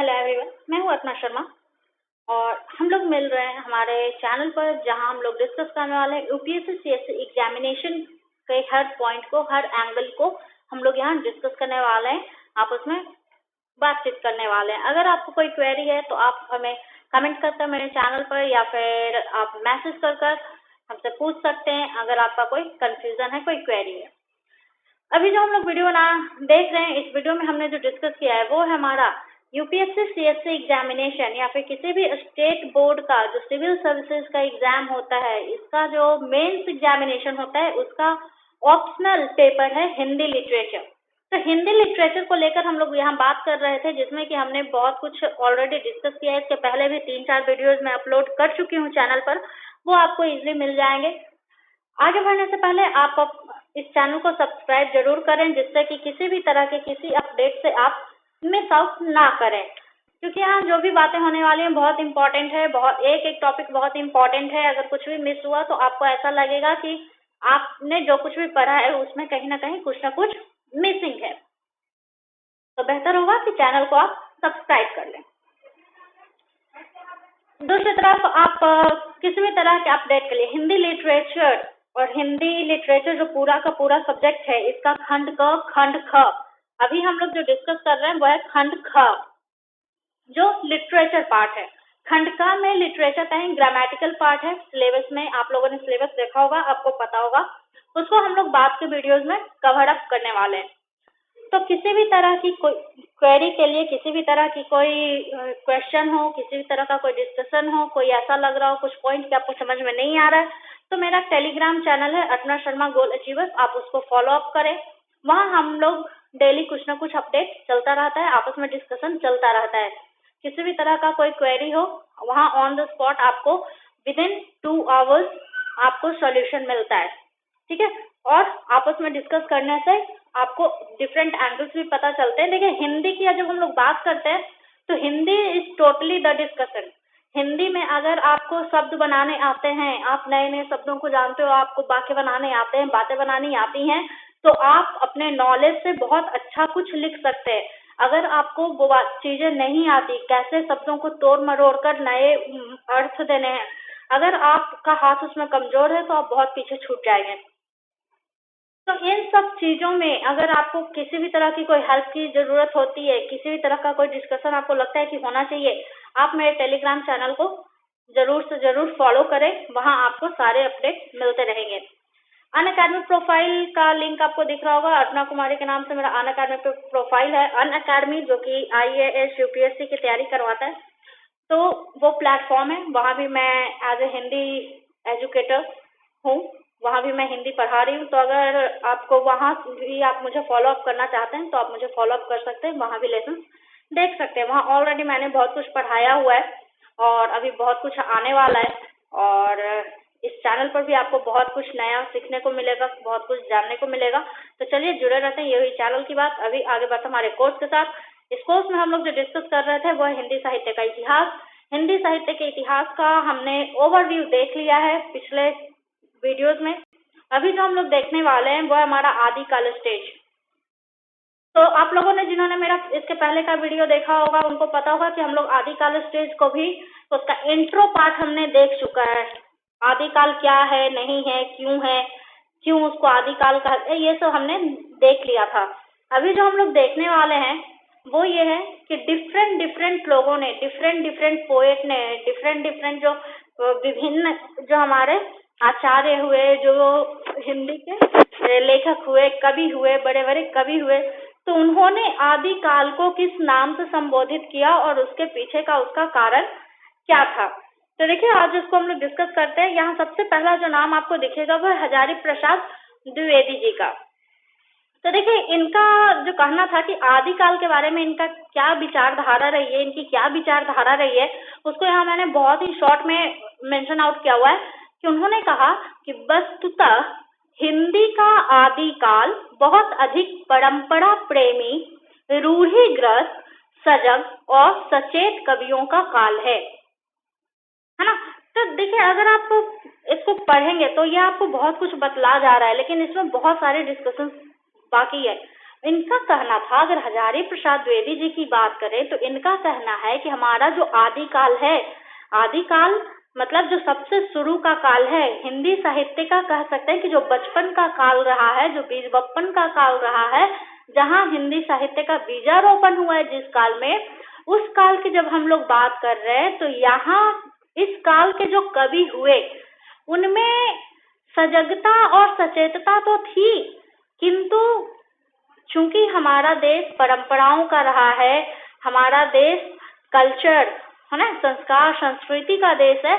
Hello everyone, मैं हूँ अर्चना शर्मा और हम लोग मिल रहे हैं हमारे चैनल पर जहां हम लोग डिस्कस करने वाले हैं यूपीएससी सीएससी एग्जामिनेशन के हर पॉइंट को, हर एंगल को हम लोग यहाँ डिस्कस करने वाले हैं, आपस में बातचीत करने वाले हैं। अगर आपको कोई क्वेरी है तो आप हमें कमेंट कर मेरे चैनल पर या फिर आप मैसेज कर हमसे पूछ सकते हैं अगर आपका कोई कंफ्यूजन है, कोई क्वेरी है। अभी जो हम लोग वीडियो देख रहे हैं, इस वीडियो में हमने जो डिस्कस किया है वो है हमारा यूपीएससी सीएससी एग्जामिनेशन या फिर किसी भी स्टेट बोर्ड का जो सिविल सर्विसेज का एग्जाम होता है, इसका जो मेंस एग्जामिनेशन होता है उसका ऑप्शनल पेपर है हिंदी लिटरेचर। तो हिंदी लिटरेचर को लेकर हम लोग यहाँ बात कर रहे थे, जिसमें कि हमने बहुत कुछ ऑलरेडी डिस्कस किया है। इसके पहले भी 3-4 वीडियोज में अपलोड कर चुकी हूँ चैनल पर, वो आपको इजीली मिल जाएंगे। आगे बढ़ने से पहले आप इस चैनल को सब्सक्राइब जरूर करें, जिससे कि किसी भी तरह के किसी अपडेट से आप मिस आउट ना करें, क्योंकि यहाँ जो भी बातें होने वाली हैं बहुत इंपॉर्टेंट है। बहुत एक टॉपिक बहुत इंपॉर्टेंट है। अगर कुछ भी मिस हुआ तो आपको ऐसा लगेगा कि आपने जो कुछ भी पढ़ा है उसमें कहीं ना कुछ मिसिंग है। तो बेहतर होगा कि चैनल को आप सब्सक्राइब कर लें। दूसरी तरफ आप किसी भी तरह के अपडेट के लिए हिंदी लिटरेचर और हिंदी लिटरेचर जो पूरा का पूरा सब्जेक्ट है, इसका खंड क खंड ख, अभी हम लोग जो डिस्कस कर रहे हैं वो है खंड ख, जो लिटरेचर पार्ट है। खंड क में लिटरेचर का ग्रामेटिकल पार्ट है। सिलेबस में आप लोगों ने सिलेबस देखा होगा, आपको पता होगा, उसको हम लोग बाद के वीडियोज में कवर अप करने वाले हैं। तो किसी भी तरह की कोई क्वेरी के लिए, किसी भी तरह की कोई क्वेश्चन हो, किसी भी तरह का कोई डिस्कशन हो, कोई ऐसा लग रहा हो कुछ पॉइंट कि आपको समझ में नहीं आ रहा है, तो मेरा टेलीग्राम चैनल है अर्चना शर्मा गोल अचीवर्स, आप उसको फॉलो अप करें। वहाँ हम लोग डेली कुछ ना कुछ अपडेट चलता रहता है, आपस में डिस्कशन चलता रहता है। किसी भी तरह का कोई क्वेरी हो, वहाँ ऑन द स्पॉट आपको विदिन 2 आवर्स आपको सॉल्यूशन मिलता है, ठीक है। और आपस में डिस्कस करने से आपको डिफरेंट एंगल्स भी पता चलते हैं। देखिए, हिंदी की जब हम लोग बात करते हैं तो Hindi is totally the discussion. Hindi में अगर आपको शब्द बनाने आते हैं, आप नए नए शब्दों को जानते हो, आपको वाक्य बनाने आते हैं, बातें बनानी आती हैं, तो आप अपने नॉलेज से बहुत अच्छा कुछ लिख सकते हैं। अगर आपको वो चीजें नहीं आती, कैसे शब्दों को तोड़ मरोड़ कर नए अर्थ देने हैं, अगर आपका हाथ उसमें कमजोर है तो आप बहुत पीछे छूट जाएंगे। तो इन सब चीजों में अगर आपको किसी भी तरह की कोई हेल्प की जरूरत होती है, किसी भी तरह का कोई डिस्कशन आपको लगता है कि होना चाहिए, आप मेरे टेलीग्राम चैनल को जरूर से जरूर फॉलो करें। वहां आपको सारे अपडेट मिलते रहेंगे। अनअकैडमी प्रोफाइल का लिंक आपको दिख रहा होगा, अर्चना कुमारी के नाम से मेरा अनअकैडमी प्रोफाइल है। अनअकैडमी जो कि IAS यूपीएससी की तैयारी करवाता है, तो वो प्लेटफॉर्म है। वहाँ भी मैं एज ए हिंदी एजुकेटर हूँ, वहाँ भी मैं हिंदी पढ़ा रही हूँ। तो अगर आपको वहाँ भी आप मुझे फॉलो अप करना चाहते हैं तो आप मुझे फॉलो अप कर सकते हैं, वहाँ भी लेसन देख सकते हैं। वहाँ ऑलरेडी मैंने बहुत कुछ पढ़ाया हुआ है और अभी बहुत कुछ आने वाला है, और इस चैनल पर भी आपको बहुत कुछ नया सीखने को मिलेगा, बहुत कुछ जानने को मिलेगा। तो चलिए जुड़े रहते हैं, ये हुई चैनल की बात। अभी आगे बढ़ते हमारे कोर्स के साथ। इस कोर्स में हम लोग जो डिस्कस कर रहे थे वो है हिंदी साहित्य का इतिहास। हिंदी साहित्य के इतिहास का हमने ओवरव्यू देख लिया है पिछले वीडियोज में। अभी जो हम लोग देखने वाले हैं वो है हमारा आदिकाल स्टेज। तो आप लोगों ने जिन्होंने मेरा इसके पहले का वीडियो देखा होगा उनको पता होगा कि हम लोग आदिकाल स्टेज को भी, तो उसका इंट्रो पार्ट हमने देख चुका है। आदिकाल क्या है, नहीं है, क्यों उसको आदिकाल कहते हैं, ये सब हमने देख लिया था। अभी जो हम लोग देखने वाले हैं वो ये है कि डिफरेंट लोगों ने, डिफरेंट पोएट ने, डिफरेंट जो विभिन्न जो हमारे आचार्य हुए, जो हिंदी के लेखक हुए, कवि हुए, बड़े बड़े कवि हुए, तो उन्होंने आदिकाल को किस नाम से संबोधित किया और उसके पीछे का उसका कारण क्या था। तो देखिए, आज इसको हम लोग डिस्कस करते हैं। यहाँ सबसे पहला जो नाम आपको दिखेगा वो हजारी प्रसाद द्विवेदी जी का। तो देखिए, इनका जो कहना था कि आदिकाल के बारे में इनका क्या विचारधारा रही है, इनकी क्या विचारधारा रही है, उसको यहाँ मैंने बहुत ही शॉर्ट में मेंशन आउट किया हुआ है कि उन्होंने कहा कि वस्तुतः हिंदी का आदिकाल बहुत अधिक परंपरा प्रेमी, रूढ़िग्रस्त, सजग और सचेत कवियों का काल है ना। तो देखिए, अगर आप इसको पढ़ेंगे तो ये आपको बहुत कुछ बतला जा रहा है, लेकिन इसमें बहुत सारे डिस्कशन बाकी है। इनका कहना था, अगर हजारी प्रसाद द्विवेदी जी की बात करें तो इनका कहना है कि हमारा जो आदिकाल है, आदिकाल मतलब जो सबसे शुरू का काल है, हिंदी साहित्य का कह सकते हैं कि जो बचपन का काल रहा है, जो बीज बप्पन का काल रहा है, जहाँ हिंदी साहित्य का बीजारोपण हुआ है जिस काल में, उस काल की जब हम लोग बात कर रहे हैं तो यहाँ इस काल के जो कवि हुए उनमें सजगता और सचेतता तो थी, किंतु चूंकि हमारा देश परंपराओं का रहा है, हमारा देश कल्चर है ना, संस्कार संस्कृति का देश है,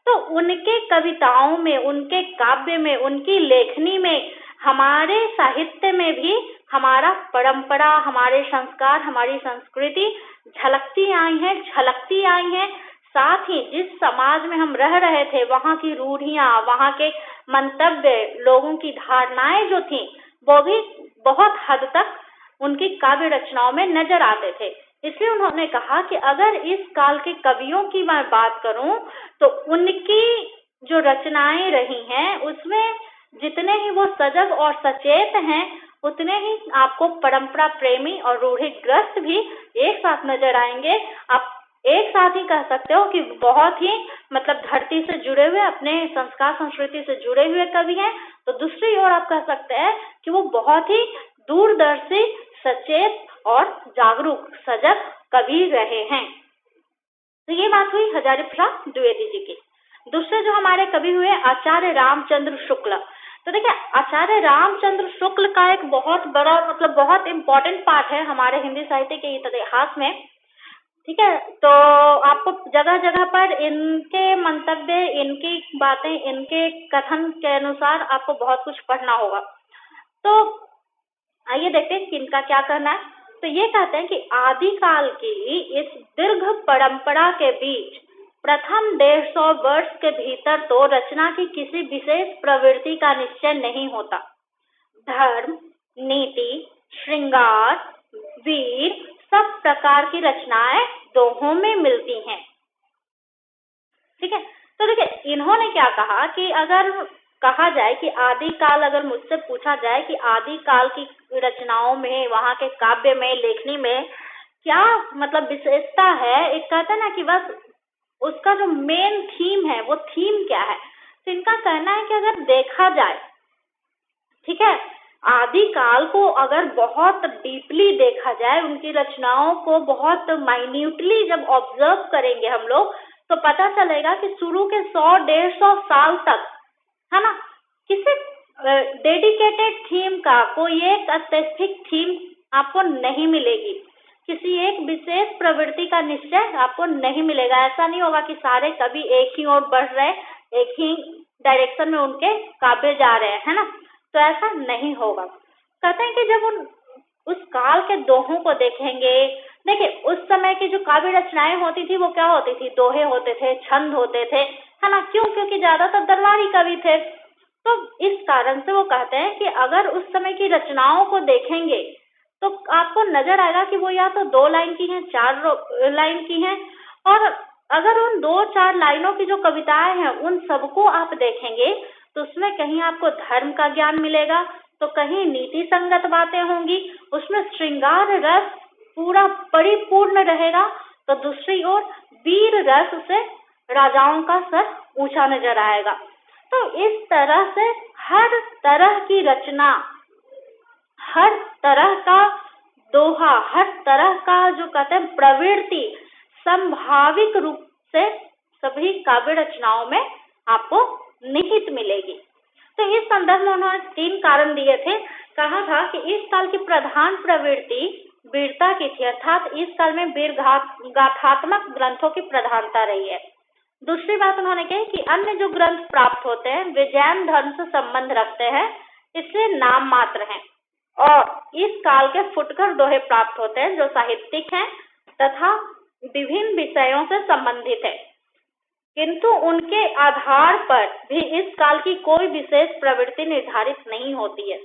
तो उनके कविताओं में, उनके काव्य में, उनकी लेखनी में, हमारे साहित्य में भी हमारा परंपरा, हमारे संस्कार, हमारी संस्कृति झलकती आई हैं। साथ ही जिस समाज में हम रह रहे थे, वहाँ की रूढ़ियां, वहाँ के मंतव्य, लोगों की धारणाएं जो थी, वो भी बहुत हद तक उनकी काव्य रचनाओं में नजर आते थे। इसलिए उन्होंने कहा कि अगर इस काल के कवियों की मैं बात करूं तो उनकी जो रचनाएं रही हैं उसमें जितने ही वो सजग और सचेत हैं, उतने ही आपको परंपरा प्रेमी और रूढ़िग्रस्त भी एक साथ नजर आएंगे। आप एक साथ ही कह सकते हो कि बहुत ही मतलब धरती से जुड़े हुए, अपने संस्कार संस्कृति से जुड़े हुए कवि हैं, तो दूसरी ओर आप कह सकते हैं कि वो बहुत ही दूरदर्शी, सचेत और जागरूक, सजग कवि रहे हैं। तो ये बात हुई हजारी प्रसाद द्विवेदी जी की। दूसरे जो हमारे कवि हुए आचार्य रामचंद्र शुक्ल। तो देखिए, आचार्य रामचंद्र शुक्ल का एक बहुत बड़ा मतलब बहुत इम्पोर्टेंट पार्ट है हमारे हिंदी साहित्य के इतिहास में। ठीक है, तो आपको जगह जगह पर इनके मंतव्य, इनकी बातें, इनके कथन के अनुसार आपको बहुत कुछ पढ़ना होगा। तो आइए देखते हैं कि इनका क्या कहना है। तो ये कहते हैं कि आदिकाल की इस दीर्घ परंपरा के बीच प्रथम 150 वर्ष के भीतर तो रचना की किसी विशेष प्रवृत्ति का निश्चय नहीं होता। धर्म, नीति, श्रृंगार, वीर, सब प्रकार की रचनाएं दोहों में मिलती हैं। ठीक है, तो देखिए इन्होंने क्या कहा कि अगर कहा जाए कि आदिकाल, अगर मुझसे पूछा जाए कि आदिकाल की रचनाओं में, वहाँ के काव्य में, लेखनी में क्या मतलब विशेषता है, एक कहता है ना कि बस उसका जो मेन थीम है, वो थीम क्या है, तो इनका कहना है कि अगर देखा जाए, ठीक है, आदिकाल को अगर बहुत डीपली देखा जाए, उनकी रचनाओं को बहुत माइन्यूटली जब ऑब्जर्व करेंगे हम लोग, तो पता चलेगा कि शुरू के 100-150 साल तक, है ना, किसी डेडिकेटेड थीम का कोई एक स्पेसिफिक थीम आपको नहीं मिलेगी, किसी एक विशेष प्रवृत्ति का निश्चय आपको नहीं मिलेगा। ऐसा नहीं होगा कि सारे कवि एक ही ओर बढ़ रहे, एक ही डायरेक्शन में उनके काव्य जा रहे हैं, है ना, तो ऐसा नहीं होगा। कहते हैं कि जब उस काल के दोहों को देखेंगे, देखिए उस समय की जो काव्य रचनाएं होती थी वो क्या होती थी, दोहे होते थे, छंद होते थे, है ना, क्यों, क्योंकि ज्यादातर दरबारी कवि थे। तो इस कारण से वो कहते हैं कि अगर उस समय की रचनाओं को देखेंगे तो आपको नजर आएगा कि वो या तो 2 लाइन की हैं, 4 लाइन की हैं, और अगर उन 2-4 लाइनों की जो कविताएं हैं उन सबको आप देखेंगे तो उसमें कहीं आपको धर्म का ज्ञान मिलेगा, तो कहीं नीति संगत बातें होंगी, उसमें श्रृंगार रस पूरा परिपूर्ण रहेगा, तो दूसरी ओर वीर रस से राजाओं का सर ऊंचा नजर आएगा। तो इस तरह से हर तरह की रचना, हर तरह का दोहा, हर तरह का जो कहते हैं प्रवृत्ति संभाविक रूप से सभी काव्य रचनाओं में आपको निहित मिलेगी। तो इस संदर्भ में उन्होंने 3 कारण दिए थे। कहा था कि इस काल की प्रधान प्रवृत्ति वीरता की थी, अर्थात इस काल में वीर गाथात्मक ग्रंथों की प्रधानता रही है। दूसरी बात उन्होंने कही कि अन्य जो ग्रंथ प्राप्त होते हैं वे जैन धर्म से संबंध रखते हैं, इसलिए नाम मात्र हैं, और इस काल के फुटकर दोहे प्राप्त होते हैं जो साहित्यिक हैं तथा विभिन्न विषयों से संबंधित है, किंतु उनके आधार पर भी इस काल की कोई विशेष प्रवृत्ति निर्धारित नहीं होती है।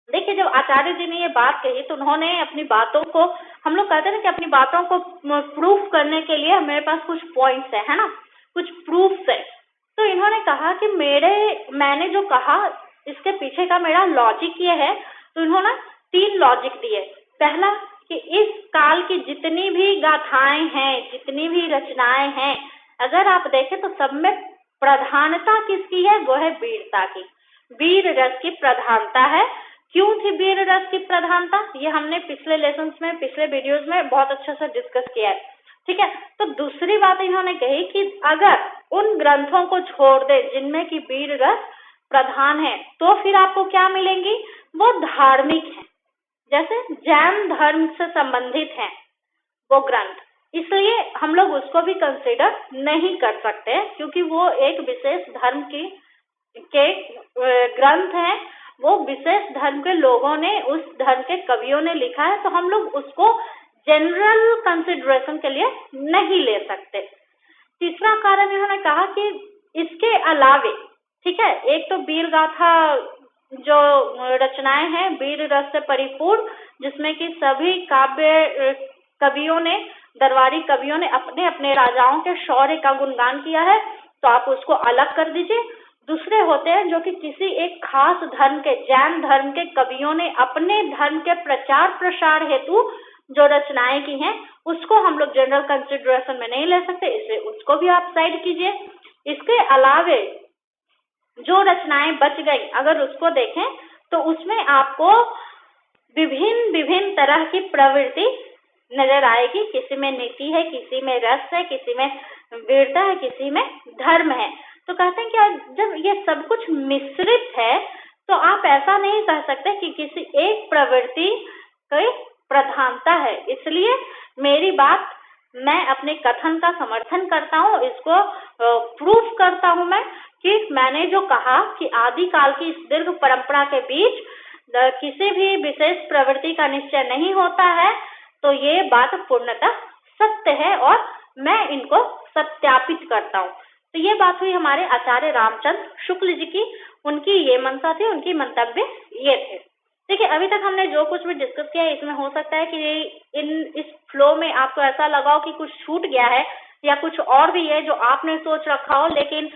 देखिए, जब आचार्य जी ने ये बात कही तो उन्होंने अपनी बातों को, हम लोग कहते हैं ना कि अपनी बातों को प्रूफ करने के लिए मेरे पास कुछ पॉइंट्स है ना, कुछ प्रूफ्स है, तो इन्होंने कहा कि मैंने जो कहा इसके पीछे का मेरा लॉजिक ये है। तो इन्होंने 3 लॉजिक दिए। पहला कि इस काल की जितनी भी गाथाएं हैं, जितनी भी रचनाएं हैं, अगर आप देखें तो सब में प्रधानता किसकी है? वो है वीरता की, वीर रस की प्रधानता है। क्यों थी वीर रस की प्रधानता? ये हमने पिछले लेसन्स में, पिछले वीडियोज में बहुत अच्छे से डिस्कस किया है, ठीक है। तो दूसरी बात इन्होंने कही कि अगर उन ग्रंथों को छोड़ दे जिनमें की वीर रस प्रधान है, तो फिर आपको क्या मिलेंगी? वो धार्मिक है, जैसे जैन धर्म से संबंधित है वो ग्रंथ, इसलिए हम लोग उसको भी कंसिडर नहीं कर सकते, क्योंकि वो एक विशेष धर्म के ग्रंथ हैं, वो विशेष धर्म के लोगों ने, उस धर्म के कवियों ने लिखा है, तो हम लोग उसको जनरल कंसिडरेशन के लिए नहीं ले सकते। तीसरा कारण इन्होंने कहा कि इसके अलावे, ठीक है, एक तो वीर गाथा जो रचनाएं हैं वीर रस से परिपूर्ण, जिसमें कि सभी कवियों ने, दरबारी कवियों ने अपने अपने राजाओं के शौर्य का गुणगान किया है, तो आप उसको अलग कर दीजिए। दूसरे होते हैं जो कि किसी एक खास धर्म के, जैन धर्म के कवियों ने अपने धर्म के प्रचार प्रसार हेतु जो रचनाएं की हैं, उसको हम लोग जनरल कंसिडरेशन में नहीं ले सकते, इसलिए उसको भी आप साइड कीजिए। इसके अलावे जो रचनाएं बच गई, अगर उसको देखें तो उसमें आपको विभिन्न विभिन्न तरह की प्रवृत्ति नजर आएगी। किसी में नीति है, किसी में रस है, किसी में वीरता है, किसी में धर्म है। तो कहते हैं कि जब ये सब कुछ मिश्रित है, तो आप ऐसा नहीं कह सकते कि किसी एक प्रवृत्ति की प्रधानता है। इसलिए मेरी बात, मैं अपने कथन का समर्थन करता हूँ, इसको प्रूफ करता हूँ मैं, कि मैंने जो कहा कि आदिकाल की इस दीर्घ परंपरा के बीच किसी भी विशेष प्रवृत्ति का निश्चय नहीं होता है, तो ये बात पूर्णतः सत्य है और मैं इनको सत्यापित करता हूँ। तो ये बात हुई हमारे आचार्य रामचंद्र शुक्ल जी की, उनकी ये मंशा थी, उनकी मंतव्य ये थे। देखिए, अभी तक हमने जो कुछ भी डिस्कस किया है, इसमें हो सकता है कि इस फ्लो में आपको ऐसा लगा हो कि कुछ छूट गया है या कुछ और भी है जो आपने सोच रखा हो, लेकिन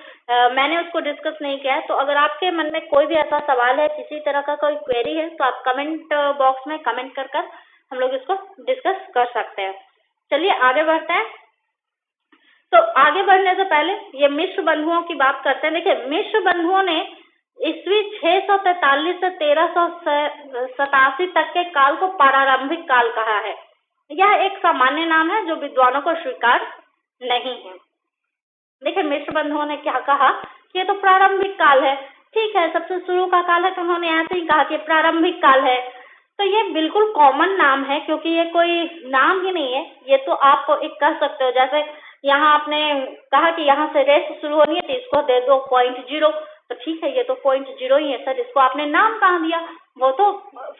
मैंने उसको डिस्कस नहीं किया है। तो अगर आपके मन में कोई भी ऐसा सवाल है, किसी तरह का कोई क्वेरी है, तो आप कमेंट बॉक्स में कमेंट कर हम लोग इसको डिस्कस कर सकते हैं। चलिए आगे बढ़ते हैं। तो आगे बढ़ने से पहले ये मिश्र बंधुओं की बात करते हैं। देखिए, मिश्र बंधुओं ने ईस्वी 643 से 1387 तक के काल को प्रारंभिक काल कहा है। यह एक सामान्य नाम है जो विद्वानों को स्वीकार नहीं है। देखिए, मिश्र बंधुओं ने क्या कहा कि ये तो प्रारंभिक काल है, ठीक है, सबसे शुरू का काल है, तो उन्होंने ऐसे ही कहा कि प्रारंभिक काल है। तो ये बिल्कुल कॉमन नाम है, क्योंकि ये कोई नाम ही नहीं है, ये तो आप एक कह सकते हो, जैसे यहाँ आपने कहा कि यहाँ से रेस शुरू होनी है तो इसको दे दो 0.0, तो ठीक है, ये तो 0.0 ही है सर, इसको आपने नाम कहाँ दिया? वो तो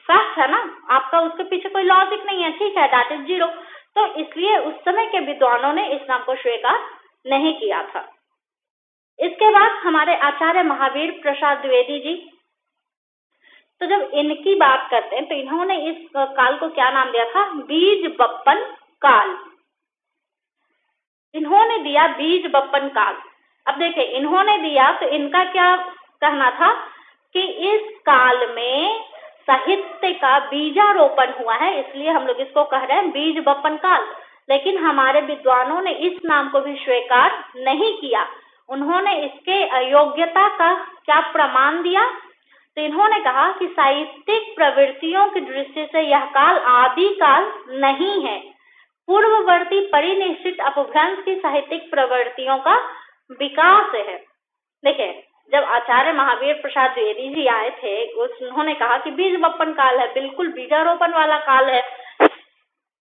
फैक्ट है ना, आपका उसके पीछे कोई लॉजिक नहीं है, ठीक है, दैट इज 0। तो इसलिए उस समय के विद्वानों ने इस नाम को स्वीकार नहीं किया था। इसके बाद हमारे आचार्य महावीर प्रसाद द्विवेदी जी, तो जब इनकी बात करते हैं तो इन्होंने इस काल को क्या नाम दिया था? बीज बप्पन काल। इन्होंने दिया बीज बप्पन काल। अब देखिए, इन्होंने दिया तो इनका क्या कहना था कि इस काल में साहित्य का बीजारोपण हुआ है, इसलिए हम लोग इसको कह रहे हैं बीज बप्पन काल। लेकिन हमारे विद्वानों ने इस नाम को भी स्वीकार नहीं किया। उन्होंने इसके अयोग्यता का क्या प्रमाण दिया? तो इन्होंने कहा कि साहित्यिक प्रवृत्तियों की दृष्टि से यह काल आदि काल नहीं है, पूर्ववर्ती परिनिश्चित अपभ्रंश की साहित्यिक प्रवृत्तियों का विकास है। देखिए, जब आचार्य महावीर प्रसाद द्विवेदी जी आए थे, उन्होंने कहा कि बीज बप्पन काल है, बिल्कुल बीजारोपण वाला काल है।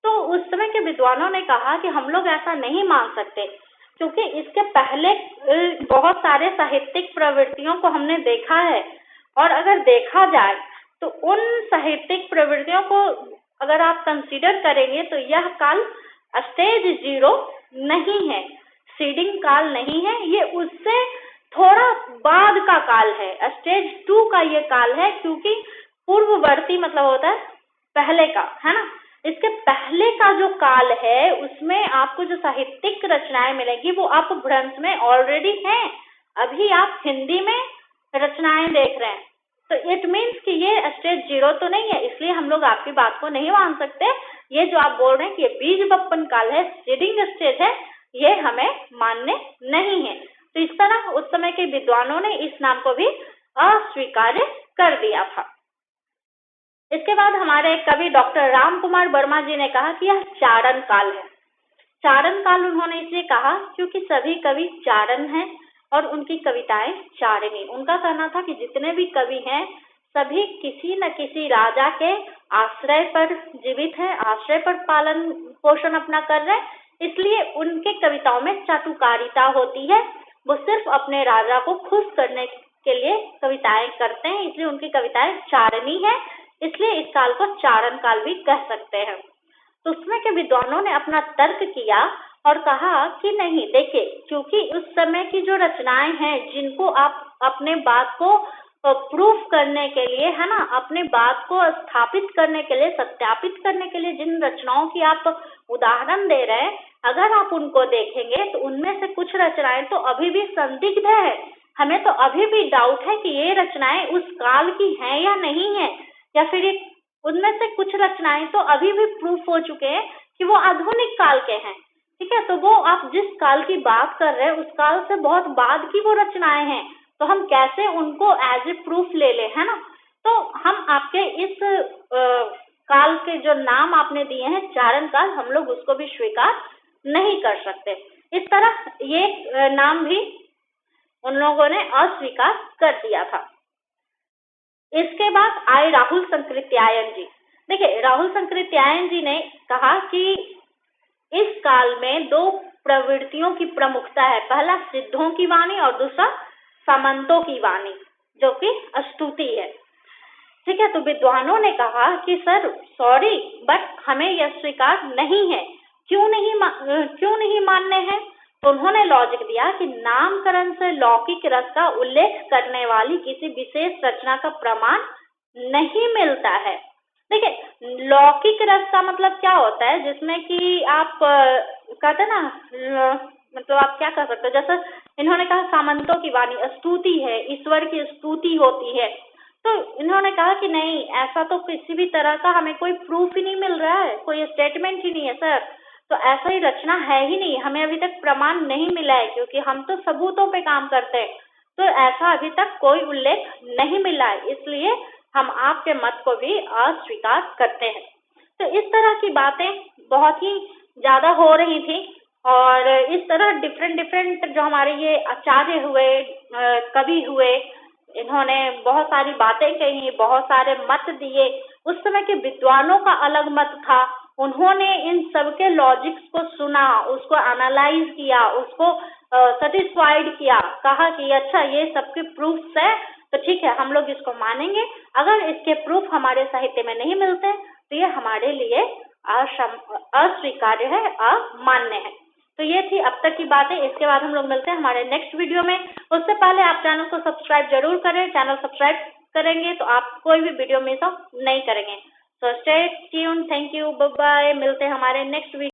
तो उस समय के विद्वानों ने कहा कि हम लोग ऐसा नहीं मान सकते, क्योंकि इसके पहले बहुत सारे साहित्यिक प्रवृत्तियों को हमने देखा है, और अगर देखा जाए तो उन साहित्यिक प्रवृत्तियों को अगर आप कंसीडर करेंगे तो यह काल स्टेज 0 नहीं है, सीडिंग काल नहीं है, ये उससे थोड़ा बाद का काल है, स्टेज 2 का ये काल है, क्योंकि पूर्ववर्ती मतलब होता है पहले का, है ना। इसके पहले का जो काल है उसमें आपको जो साहित्यिक रचनाएं मिलेंगी वो अपभ्रंश में ऑलरेडी हैं। अभी आप हिंदी में रचनाएं देख रहे हैं, तो इट मीन्स कि ये स्टेज 0 तो नहीं है, इसलिए हम लोग आपकी बात को नहीं मान सकते। ये जो आप बोल रहे हैं कि ये बीज बपन काल है, सीडिंग स्टेज है, ये हमें मान्य नहीं है। तो इस तरह उस समय के विद्वानों ने इस नाम को भी अस्वीकार्य कर दिया था। इसके बाद हमारे कवि डॉक्टर राम कुमार वर्मा जी ने कहा कि यह चारण काल है। चारण काल उन्होंने इसलिए कहा क्योंकि सभी कवि चारण हैं और उनकी कविताएं चारणी। उनका कहना था कि जितने भी कवि हैं सभी किसी न किसी राजा के आश्रय पर जीवित हैं, आश्रय पर पालन पोषण अपना कर रहे हैं, इसलिए उनके कविताओं में चाटुकारिता होती है। वो सिर्फ अपने राजा को खुश करने के लिए कविताएं करते हैं, इसलिए उनकी कविताएं चारणी है, इसलिए इस काल को चारण काल भी कह सकते हैं। तो उसमें के विद्वानों ने अपना तर्क किया और कहा कि नहीं, देखिए, क्योंकि उस समय की जो रचनाएं हैं जिनको आप अपने बात को प्रूफ करने के लिए, है ना, अपने बात को स्थापित करने के लिए, सत्यापित करने के लिए जिन रचनाओं की आप उदाहरण दे रहे हैं, अगर आप उनको देखेंगे तो उनमें से कुछ रचनाएं तो अभी भी संदिग्ध है। हमें तो अभी भी डाउट है कि ये रचनाएं उस काल की हैं या नहीं है, या फिर उनमें से कुछ रचनाएं तो अभी भी प्रूफ हो चुके हैं कि वो आधुनिक काल के हैं। ठीक है, तो वो आप जिस काल की बात कर रहे हैं उस काल से बहुत बाद की वो रचनाएं हैं, तो हम कैसे उनको एज ए प्रूफ ले लें, है ना। तो हम आपके इस काल के जो नाम आपने दिए हैं चारण काल, हम लोग उसको भी स्वीकार नहीं कर सकते। इस तरह ये नाम भी उन लोगों ने अस्वीकार कर दिया था। इसके बाद आए राहुल संकृत्यायन जी। देखिए, राहुल संकृत्यायन जी ने कहा कि इस काल में 2 प्रवृत्तियों की प्रमुखता है, पहला सिद्धों की वाणी और दूसरा सामंतों की वाणी, जो कि स्तुति है। ठीक है, तो विद्वानों ने कहा कि सर सॉरी, बट हमें यह स्वीकार नहीं है। क्यों नहीं मानने हैं? तो उन्होंने लॉजिक दिया कि नामकरण से लौकिक रस का उल्लेख करने वाली किसी विशेष रचना का प्रमाण नहीं मिलता है। देखिए, लौकिक रस का मतलब क्या होता है, जिसमें कि आप कहते ना, मतलब आप क्या कर सकते हो, जैसे इन्होंने कहा सामंतों की वाणी स्तुति है, ईश्वर की स्तुति होती है। तो इन्होंने कहा कि नहीं, ऐसा तो किसी भी तरह का हमें कोई प्रूफ ही नहीं मिल रहा है, कोई स्टेटमेंट ही नहीं है सर, तो ऐसा ही रचना है ही नहीं, हमें अभी तक प्रमाण नहीं मिला है, क्योंकि हम तो सबूतों पे काम करते हैं, तो ऐसा अभी तक कोई उल्लेख नहीं मिला है, इसलिए हम आपके मत को भी अस्वीकार करते हैं। तो इस तरह की बातें बहुत ही ज्यादा हो रही थी, और इस तरह डिफरेंट जो हमारे ये आचार्य हुए, कवि हुए, इन्होंने बहुत सारी बातें कही, बहुत सारे मत दिए। उस समय के विद्वानों का अलग मत था, उन्होंने इन सबके लॉजिक्स को सुना, उसको एनालाइज किया, उसको सेटिस्फाइड किया, कहा कि अच्छा ये सबके प्रूफ्स है, तो ठीक है, हम लोग इसको मानेंगे। अगर इसके प्रूफ हमारे साहित्य में नहीं मिलते तो ये हमारे लिए अस्वीकार्य है, अमान्य है। तो ये थी अब तक की बातें। इसके बाद हम लोग मिलते हैं हमारे नेक्स्ट वीडियो में। उससे पहले आप चैनल को सब्सक्राइब जरूर करें, चैनल सब्सक्राइब करेंगे तो आप कोई भी वीडियो मिस नहीं करेंगे। So stay tune, thank you, bye bye, मिलते हैं हमारे नेक्स्ट वीडियो।